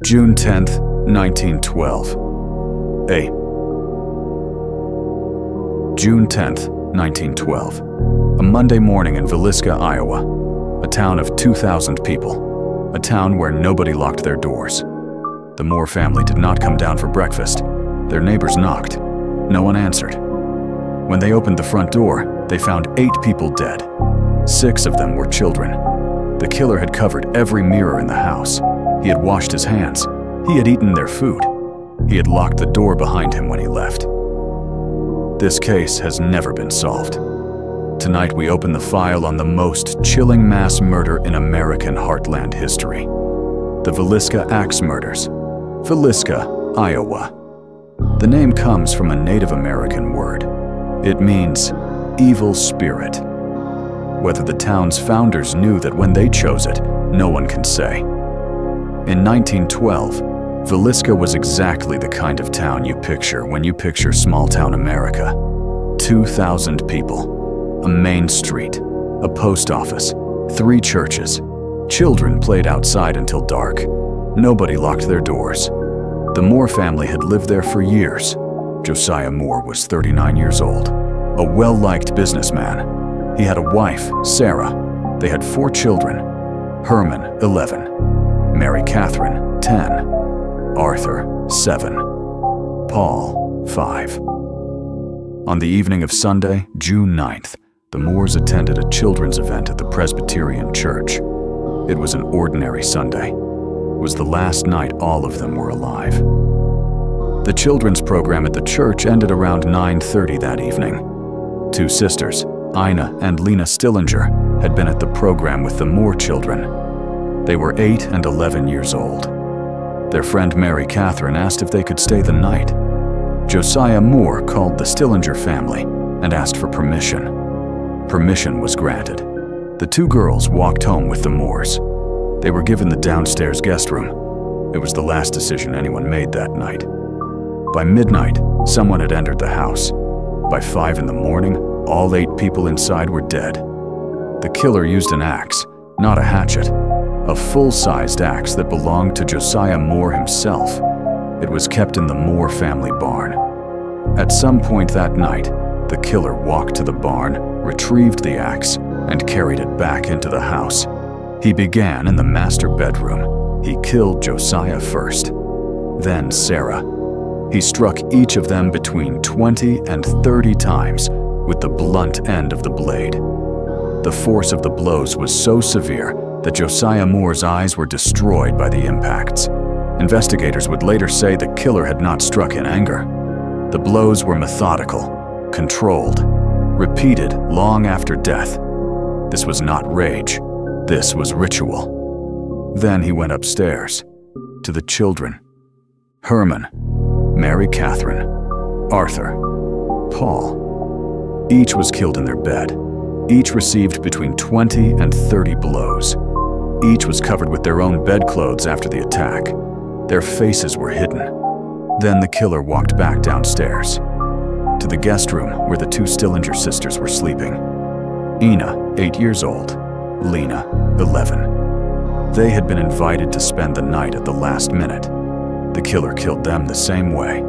June 10th, 1912. A. June 10th, 1912. A Monday morning in Villisca, Iowa. A town of 2,000 people. A town where nobody locked their doors. The Moore family did not come down for breakfast. Their neighbors knocked. No one answered. When they opened the front door, they found 8 people dead. 6 of them were children. The killer had covered every mirror in the house. He had washed his hands. He had eaten their food. He had locked the door behind him when he left. This case has never been solved. Tonight we open the file on the most chilling mass murder in American heartland history. The Villisca Axe Murders. Villisca, Iowa. The name comes from a Native American word. It means evil spirit. Whether the town's founders knew that when they chose it, no one can say. In 1912, Villisca was exactly the kind of town you picture when you picture small-town America. 2,000 people, a main street, a post office, 3 churches. Children played outside until dark. Nobody locked their doors. The Moore family had lived there for years. Josiah Moore was 39 years old, a well-liked businessman. He had a wife, Sarah. They had 4 children: Herman, 11, Mary Catherine, 10, Arthur, 7, Paul, 5. On the evening of Sunday, June 9th, the Moores attended a children's event at the Presbyterian Church. It was an ordinary Sunday. It was the last night all of them were alive. The children's program at the church ended around 9:30 that evening. 2 sisters, Ina and Lena Stillinger, had been at the program with the Moore children. They were 8 and 11 years old. Their friend Mary Catherine asked if they could stay the night. Josiah Moore called the Stillinger family and asked for permission. Permission was granted. The 2 girls walked home with the Moores. They were given the downstairs guest room. It was the last decision anyone made that night. By midnight, someone had entered the house. By 5 in the morning, all 8 people inside were dead. The killer used an axe, not a hatchet, a full-sized axe that belonged to Josiah Moore himself. It was kept in the Moore family barn. At some point that night, the killer walked to the barn, retrieved the axe, and carried it back into the house. He began in the master bedroom. He killed Josiah first, then Sarah. He struck each of them between 20 and 30 times with the blunt end of the blade. The force of the blows was so severe that Josiah Moore's eyes were destroyed by the impacts. Investigators would later say the killer had not struck in anger. The blows were methodical, controlled, repeated long after death. This was not rage. This was ritual. Then he went upstairs, to the children. Herman, Mary Catherine, Arthur, Paul. Each was killed in their bed. Each received between 20 and 30 blows. Each was covered with their own bedclothes after the attack. Their faces were hidden. Then the killer walked back downstairs, to the guest room where the 2 Stillinger sisters were sleeping. Ina, 8 years old, Lena, 11. They had been invited to spend the night at the last minute. The killer killed them the same way.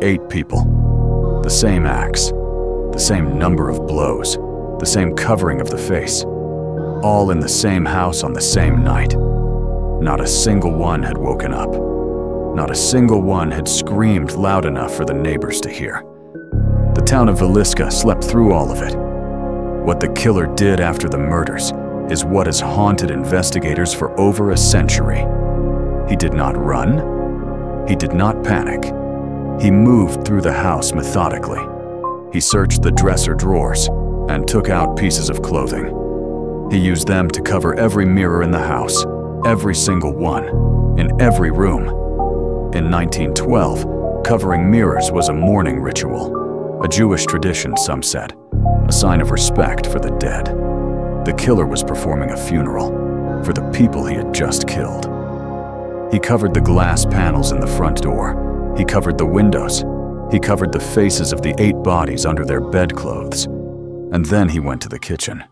8 people. The same axe. The same number of blows. The same covering of the face. All in the same house on the same night. Not a single one had woken up. Not a single one had screamed loud enough for the neighbors to hear. The town of Villisca slept through all of it. What the killer did after the murders is what has haunted investigators for over a century. He did not run. He did not panic. He moved through the house methodically. He searched the dresser drawers and took out pieces of clothing. He used them to cover every mirror in the house, every single one, in every room. In 1912, covering mirrors was a mourning ritual, a Jewish tradition, some said, a sign of respect for the dead. The killer was performing a funeral for the people he had just killed. He covered the glass panels in the front door. He covered the windows. He covered the faces of the 8 bodies under their bedclothes. And then he went to the kitchen.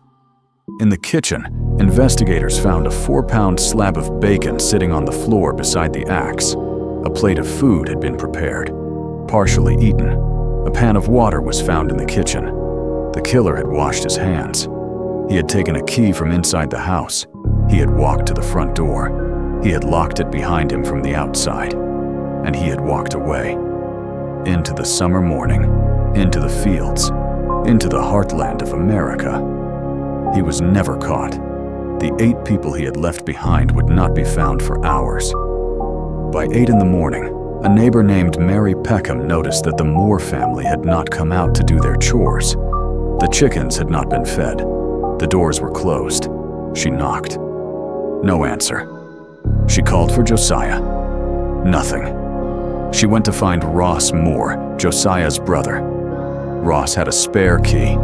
In the kitchen, investigators found a 4-pound slab of bacon sitting on the floor beside the axe. A plate of food had been prepared, partially eaten. A pan of water was found in the kitchen. The killer had washed his hands. He had taken a key from inside the house. He had walked to the front door. He had locked it behind him from the outside. And he had walked away. Into the summer morning, into the fields, into the heartland of America. He was never caught. The 8 people he had left behind would not be found for hours. By 8 in the morning, a neighbor named Mary Peckham noticed that the Moore family had not come out to do their chores. The chickens had not been fed. The doors were closed. She knocked. No answer. She called for Josiah. Nothing. She went to find Ross Moore, Josiah's brother. Ross had a spare key.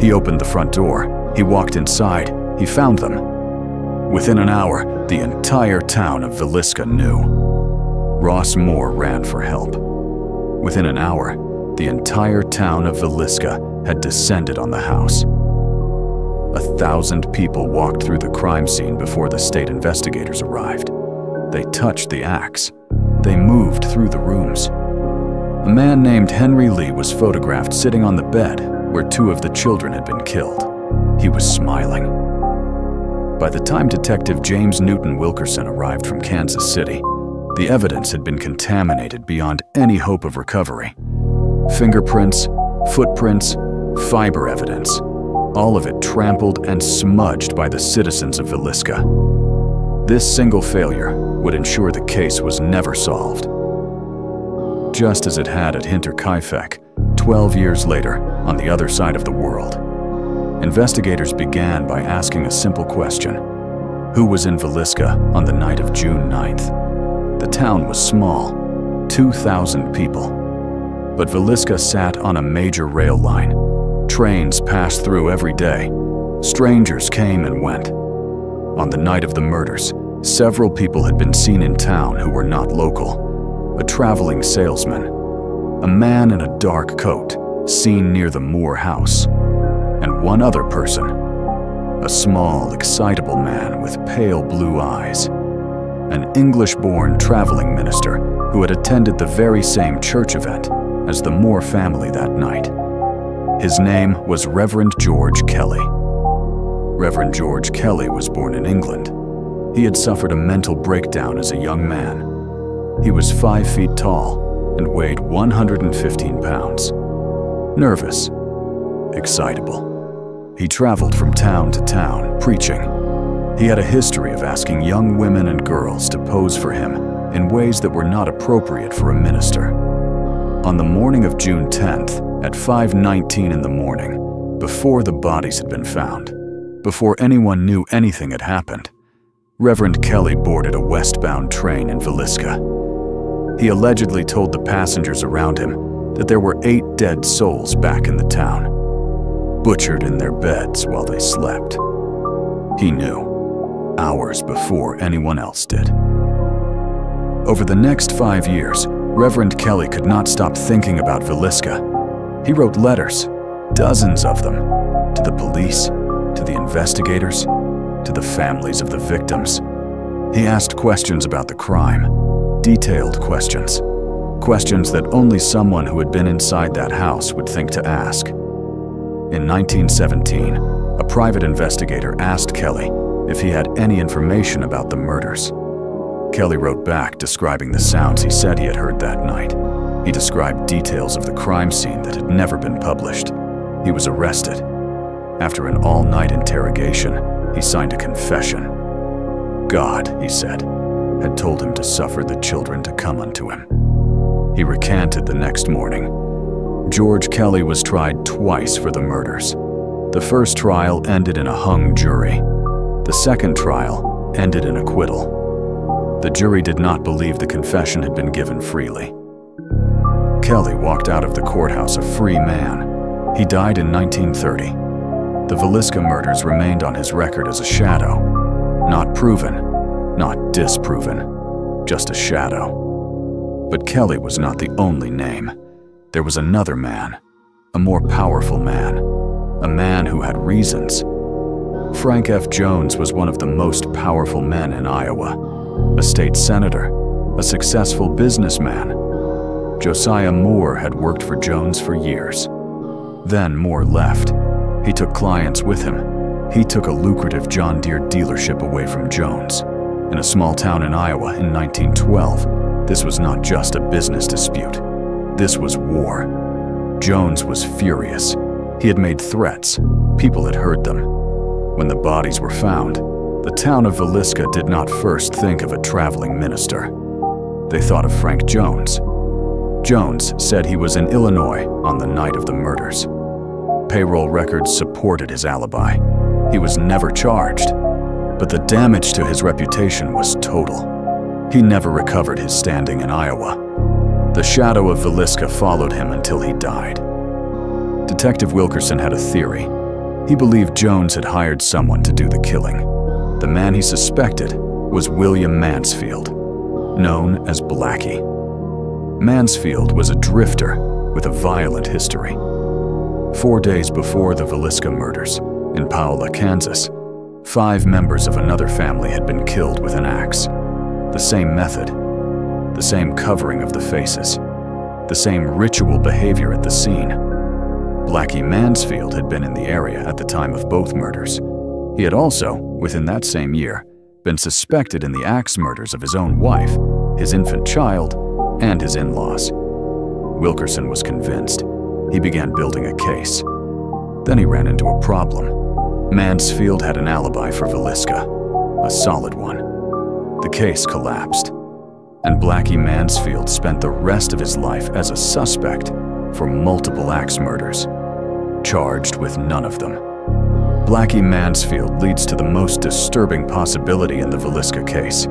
He opened the front door. He walked inside. He found them. Within an hour, the entire town of Villisca knew. Ross Moore ran for help. Within an hour, the entire town of Villisca had descended on the house. 1,000 people walked through the crime scene before the state investigators arrived. They touched the axe. They moved through the rooms. A man named Henry Lee was photographed sitting on the bed where 2 of the children had been killed. He was smiling. By the time Detective James Newton Wilkerson arrived from Kansas City, the evidence had been contaminated beyond any hope of recovery. Fingerprints, footprints, fiber evidence, all of it trampled and smudged by the citizens of Villisca. This single failure would ensure the case was never solved. Just as it had at Hinterkaifeck, 12 years later, on the other side of the world. Investigators began by asking a simple question. Who was in Villisca on the night of June 9th? The town was small, 2,000 people. But Villisca sat on a major rail line. Trains passed through every day. Strangers came and went. On the night of the murders, several people had been seen in town who were not local. A traveling salesman, a man in a dark coat, seen near the Moore house, and one other person, a small, excitable man with pale blue eyes, an English-born traveling minister who had attended the very same church event as the Moore family that night. His name was Reverend George Kelly. Reverend George Kelly was born in England. He had suffered a mental breakdown as a young man. He was 5 feet tall and weighed 115 pounds. Nervous, excitable. He traveled from town to town, preaching. He had a history of asking young women and girls to pose for him in ways that were not appropriate for a minister. On the morning of June 10th, at 5:19 in the morning, before the bodies had been found, before anyone knew anything had happened, Reverend Kelly boarded a westbound train in Villisca. He allegedly told the passengers around him that there were 8 dead souls back in the town, butchered in their beds while they slept. He knew, hours before anyone else did. Over the next 5 years, Reverend Kelly could not stop thinking about Villisca. He wrote letters, dozens of them, to the police, to the investigators, to the families of the victims. He asked questions about the crime, detailed questions, questions that only someone who had been inside that house would think to ask. In 1917, a private investigator asked Kelly if he had any information about the murders. Kelly wrote back describing the sounds he said he had heard that night. He described details of the crime scene that had never been published. He was arrested. After an all-night interrogation, he signed a confession. God, he said, had told him to suffer the children to come unto him. He recanted the next morning. George Kelly was tried twice for the murders. The first trial ended in a hung jury. The second trial ended in acquittal. The jury did not believe the confession had been given freely. Kelly walked out of the courthouse a free man. He died in 1930. The Villisca murders remained on his record as a shadow. Not proven, not disproven, just a shadow. But Kelly was not the only name. There was another man, a more powerful man, a man who had reasons. Frank F. Jones was one of the most powerful men in Iowa, a state senator, a successful businessman. Josiah Moore had worked for Jones for years. Then Moore left. He took clients with him. He took a lucrative John Deere dealership away from Jones. In a small town in Iowa in 1912, this was not just a business dispute. This was war. Jones was furious. He had made threats. People had heard them. When the bodies were found, the town of Villisca did not first think of a traveling minister. They thought of Frank Jones. Jones said he was in Illinois on the night of the murders. Payroll records supported his alibi. He was never charged, but the damage to his reputation was total. He never recovered his standing in Iowa. The shadow of Villisca followed him until he died. Detective Wilkerson had a theory. He believed Jones had hired someone to do the killing. The man he suspected was William Mansfield, known as Blackie. Mansfield was a drifter with a violent history. 4 days before the Villisca murders, in Paola, Kansas, 5 members of another family had been killed with an axe. The same method, the same covering of the faces, the same ritual behavior at the scene. Blackie Mansfield had been in the area at the time of both murders. He had also, within that same year, been suspected in the axe murders of his own wife, his infant child, and his in-laws. Wilkerson was convinced. He began building a case. Then he ran into a problem. Mansfield had an alibi for Villisca, a solid one. The case collapsed, and Blackie Mansfield spent the rest of his life as a suspect for multiple axe murders, charged with none of them. Blackie Mansfield leads to the most disturbing possibility in the Villisca case,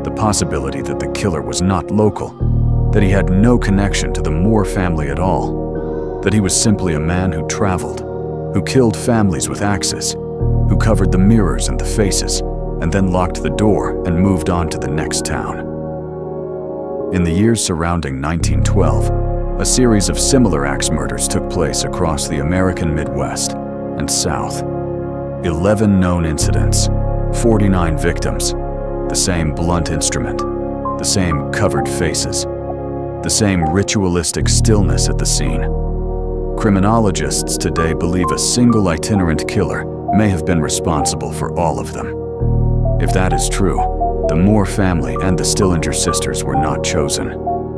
the possibility that the killer was not local, that he had no connection to the Moore family at all, that he was simply a man who traveled, who killed families with axes, who covered the mirrors and the faces, and then locked the door and moved on to the next town. In the years surrounding 1912, a series of similar axe murders took place across the American Midwest and South. 11 known incidents, 49 victims, the same blunt instrument, the same covered faces, the same ritualistic stillness at the scene. Criminologists today believe a single itinerant killer may have been responsible for all of them. If that is true, the Moore family and the Stillinger sisters were not chosen.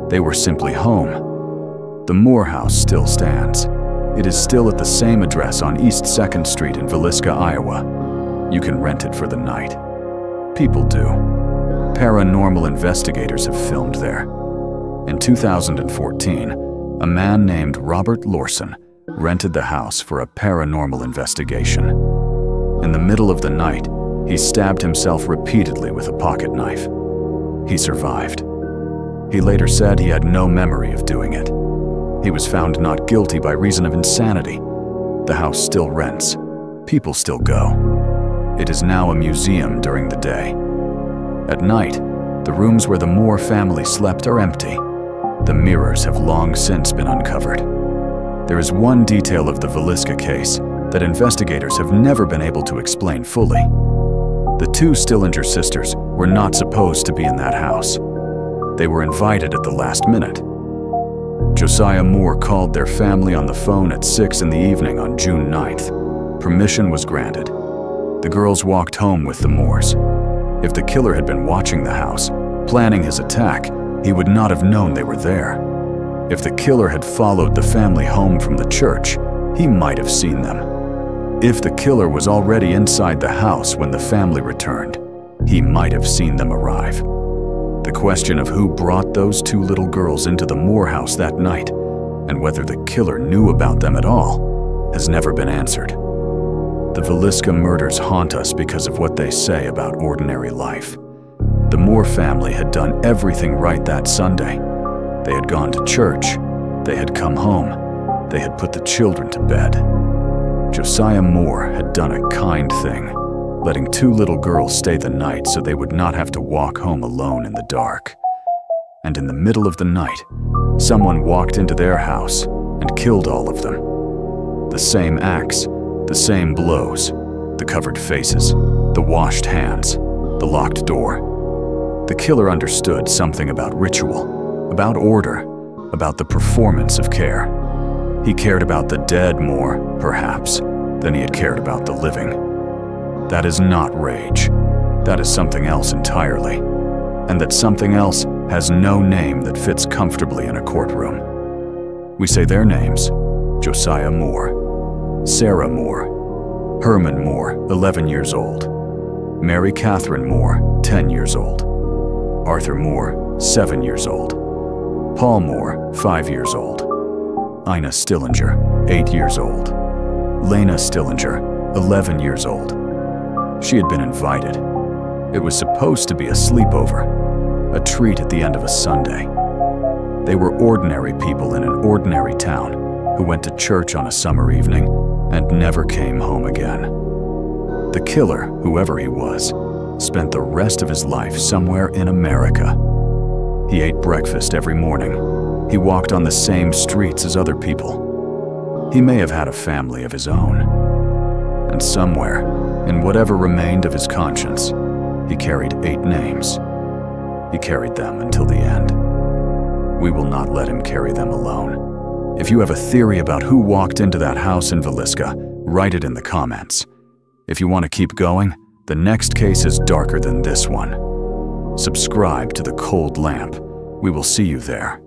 They were simply home. The Moore house still stands. It is still at the same address on East 2nd Street in Villisca, Iowa. You can rent it for the night. People do. Paranormal investigators have filmed there. In 2014, a man named Robert Lorson rented the house for a paranormal investigation. In the middle of the night, he stabbed himself repeatedly with a pocket knife. He survived. He later said he had no memory of doing it. He was found not guilty by reason of insanity. The house still rents. People still go. It is now a museum during the day. At night, the rooms where the Moore family slept are empty. The mirrors have long since been uncovered. There is one detail of the Villisca case that investigators have never been able to explain fully. The 2 Stillinger sisters were not supposed to be in that house. They were invited at the last minute. Josiah Moore called their family on the phone at 6 in the evening on June 9th. Permission was granted. The girls walked home with the Moores. If the killer had been watching the house, planning his attack, he would not have known they were there. If the killer had followed the family home from the church, he might have seen them. If the killer was already inside the house when the family returned, he might have seen them arrive. The question of who brought those 2 little girls into the Moore house that night, and whether the killer knew about them at all, has never been answered. The Villisca murders haunt us because of what they say about ordinary life. The Moore family had done everything right that Sunday. They had gone to church, they had come home, they had put the children to bed. Josiah Moore had done a kind thing, letting 2 little girls stay the night so they would not have to walk home alone in the dark. And in the middle of the night, someone walked into their house and killed all of them. The same axe, the same blows, The covered faces, the washed hands, the locked door. The killer understood something about ritual, about order, about the performance of care. He cared about the dead more, perhaps, than he had cared about the living. That is not rage. That is something else entirely. And that something else has no name that fits comfortably in a courtroom. We say their names: Josiah Moore, Sarah Moore, Herman Moore, 11 years old, Mary Catherine Moore, 10 years old, Arthur Moore, 7 years old, Paul Moore, 5 years old, Ina Stillinger, 8 years old, Lena Stillinger, 11 years old. She had been invited. It was supposed to be a sleepover, a treat at the end of a Sunday. They were ordinary people in an ordinary town who went to church on a summer evening and never came home again. The killer, whoever he was, spent the rest of his life somewhere in America. He ate breakfast every morning. He walked on the same streets as other people. He may have had a family of his own. And somewhere, in whatever remained of his conscience, he carried 8 names. He carried them until the end. We will not let him carry them alone. If you have a theory about who walked into that house in Villisca, write it in the comments. If you want to keep going, the next case is darker than this one. Subscribe to The Cold Lamp. We will see you there.